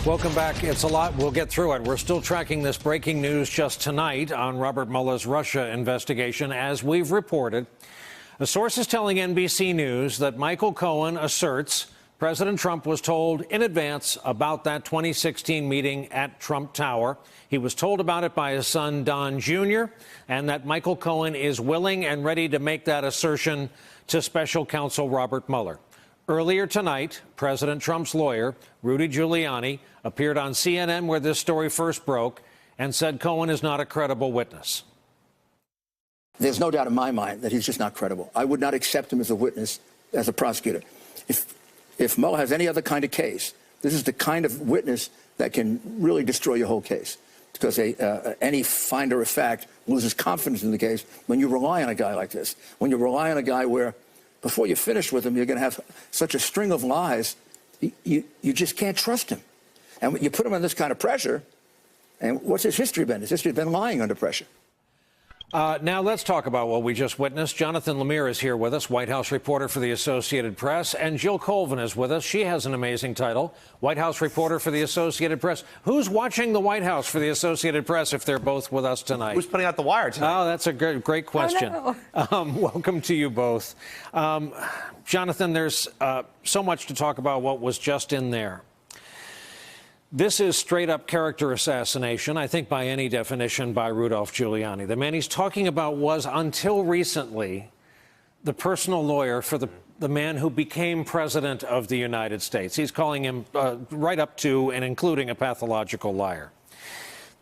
Welcome back. It's a lot. We'll get through it. We're still tracking this breaking news just tonight on Robert Mueller's Russia investigation. As we've reported, a source is telling NBC News that Michael Cohen asserts President Trump was told in advance about that 2016 meeting at Trump Tower. He was told about it by his son, Don Jr., and that Michael Cohen is willing and ready to make that assertion to special counsel Robert Mueller. Earlier tonight, President Trump's lawyer, Rudy Giuliani, appeared on CNN where this story first broke and said Cohen is not a credible witness. There's no doubt in my mind that he's just not credible. I would not accept him as a witness, as a prosecutor. If Mueller has any other kind of case, this is the kind of witness that can really destroy your whole case, because any finder of fact loses confidence in the case when you rely on a guy like this, when you rely on a guy where before you finish with him, you're going to have such a string of lies, you just can't trust him. And you put him under this kind of pressure, and what's his history been? His history has been lying under pressure. Now let's talk about what we just witnessed. Jonathan Lemire is here with us, White House reporter for the Associated Press, and Jill Colvin is with us. She has an amazing title, White House reporter for the Associated Press. Who's watching the White House for the Associated Press if they're both with us tonight? Who's putting out the wire tonight? Oh, that's a great question. Oh, no. Welcome to you both. Jonathan, there's so much to talk about what was just in there. This is straight-up character assassination, I think by any definition, by Rudolph Giuliani. The man he's talking about was, until recently, the personal lawyer for the man who became president of the United States. He's calling him right up to and including a pathological liar.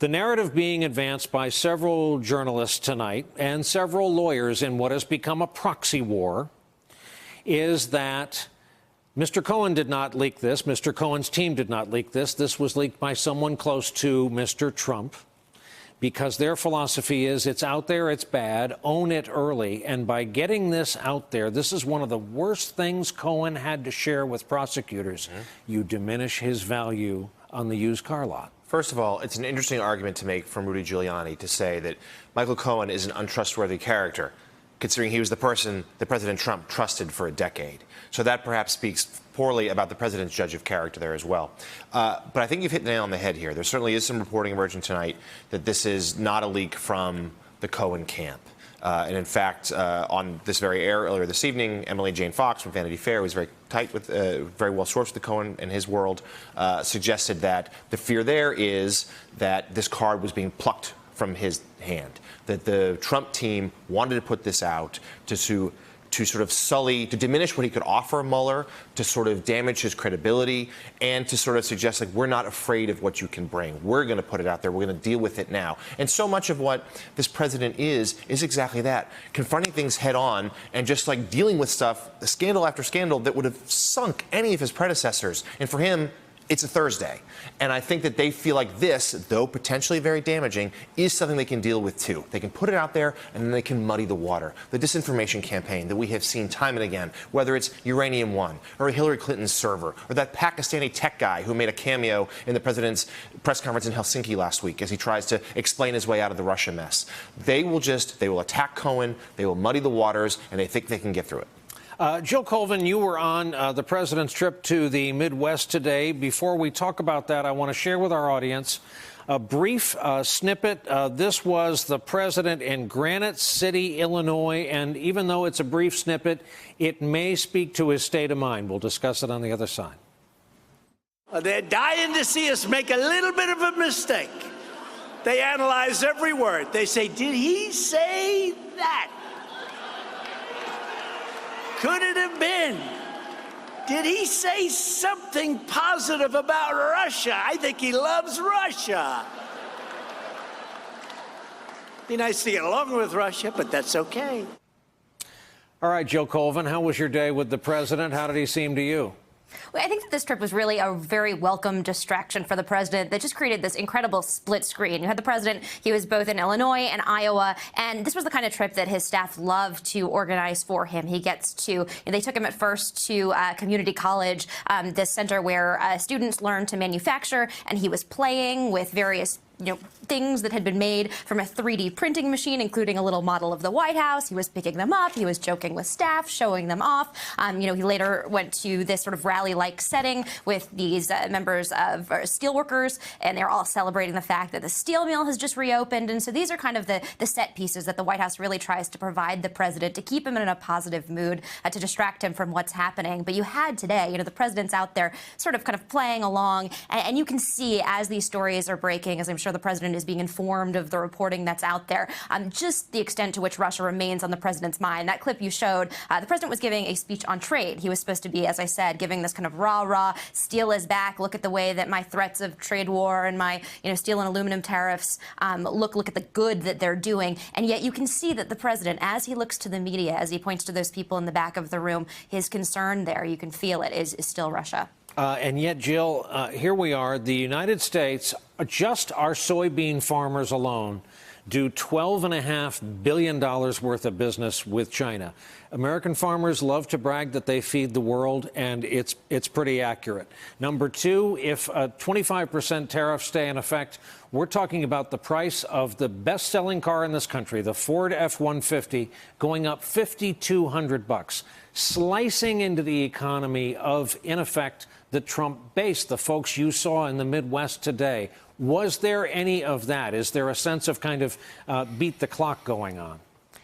The narrative being advanced by several journalists tonight and several lawyers in what has become a proxy war is that Mr. Cohen did not leak this. Mr. Cohen's team did not leak this. This was leaked by someone close to Mr. Trump, because their philosophy is it's out there, it's bad, own it early. And by getting this out there, this is one of the worst things Cohen had to share with prosecutors. You diminish his value on the used car lot. First of all, it's an interesting argument to make from Rudy Giuliani to say that Michael Cohen is an untrustworthy character, considering he was the person that President Trump trusted for a decade. So that perhaps speaks poorly about the president's judge of character there as well. But I think you've hit the nail on the head here. There certainly is some reporting emerging tonight that this is not a leak from the Cohen camp. And in fact, on this very air earlier this evening, Emily Jane Fox from Vanity Fair, who was very tight with, very well sourced with the Cohen and his world, suggested that the fear there is that this card was being plucked from his hand, that the Trump team wanted to put this out to sort of sully, to diminish what he could offer Mueller, to sort of damage his credibility, and to sort of suggest, like, we're not afraid of what you can bring. We're going to put it out there. We're going to deal with it now. And so much of what this president is exactly that, confronting things head on and just, like, dealing with stuff, scandal after scandal, that would have sunk any of his predecessors. And for him, it's a Thursday. And I think that they feel like this, though potentially very damaging, is something they can deal with, too. They can put it out there, and then they can muddy the water. The disinformation campaign that we have seen time and again, whether it's Uranium One, or Hillary Clinton's server, or that Pakistani tech guy who made a cameo in the president's press conference in Helsinki last week as he tries to explain his way out of the Russia mess. They will attack Cohen, they will muddy the waters, and they think they can get through it. Jill Colvin, you were on the president's trip to the Midwest today. Before we talk about that, I want to share with our audience a brief snippet. This was the president in Granite City, Illinois, and even though it's a brief snippet, it may speak to his state of mind. We'll discuss it on the other side. They're dying to see us make a little bit of a mistake. They analyze every word. They say, did he say that? Could it have been? Did he say something positive about Russia? I think he loves Russia. Be nice to get along with Russia, but that's okay. All right, Jill Colvin, how was your day with the president? How did he seem to you? Well, I think that this trip was really a very welcome distraction for the president that just created this incredible split screen. You had the president, he was both in Illinois and Iowa, and this was the kind of trip that his staff loved to organize for him. He gets to, they took him at first to community college, this center where students learn to manufacture, and he was playing with various things that had been made from a 3D printing machine, including a little model of the White House. He was picking them up. He was joking with staff, showing them off. He later went to this sort of rally-like setting with these members of steelworkers, and they're all celebrating the fact that the steel mill has just reopened. And so these are kind of the set pieces that the White House really tries to provide the president to keep him in a positive mood, to distract him from what's happening. But you had today, the president's out there sort of kind of playing along, and you can see as these stories are breaking, as I'm sure the president is being informed of the reporting that's out there, just the extent to which Russia remains on the president's mind. That clip you showed, the president was giving a speech on trade. He was supposed to be, as I said, giving this kind of rah-rah, steel is back, look at the way that my threats of trade war and my steel and aluminum tariffs look at the good that they're doing. And yet you can see that the president, as he looks to the media, as he points to those people in the back of the room, his concern there, you can feel it, is still Russia. And yet, Jill, here we are, the United States, just our soybean farmers alone, do $12.5 billion worth of business with China. American farmers love to brag that they feed the world, and it's pretty accurate. Number two, if 25% tariffs stay in effect, we're talking about the price of the best-selling car in this country, the Ford F-150, going up $5,200, slicing into the economy of, in effect, the Trump base, the folks you saw in the Midwest today. Was there any of that? Is there a sense of kind of beat the clock going on?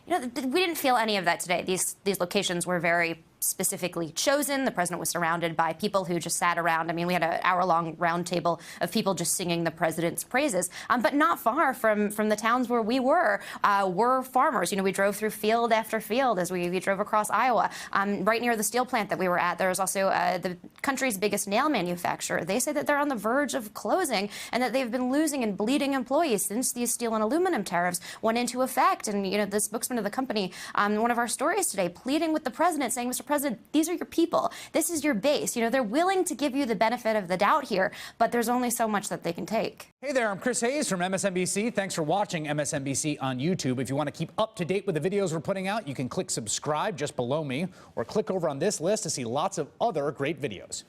We didn't feel any of that today. These locations were very specifically chosen. The president was surrounded by people who just sat around. I mean, we had an hour-long roundtable of people just singing the president's praises. But not far from the towns where we were farmers. We drove through field after field as we drove across Iowa. Right near the steel plant that we were at, there was also the country's biggest nail manufacturer. They say that they're on the verge of closing and that they've been losing and bleeding employees since these steel and aluminum tariffs went into effect. And, the spokesman of the company, one of our stories today, pleading with the president, saying, Mr. President, these are your people. This is your base. They're willing to give you the benefit of the doubt here, but there's only so much that they can take. Hey there, I'm Chris Hayes from MSNBC. Thanks for watching MSNBC on YouTube. If you want to keep up to date with the videos we're putting out, you can click subscribe just below me or click over on this list to see lots of other great videos.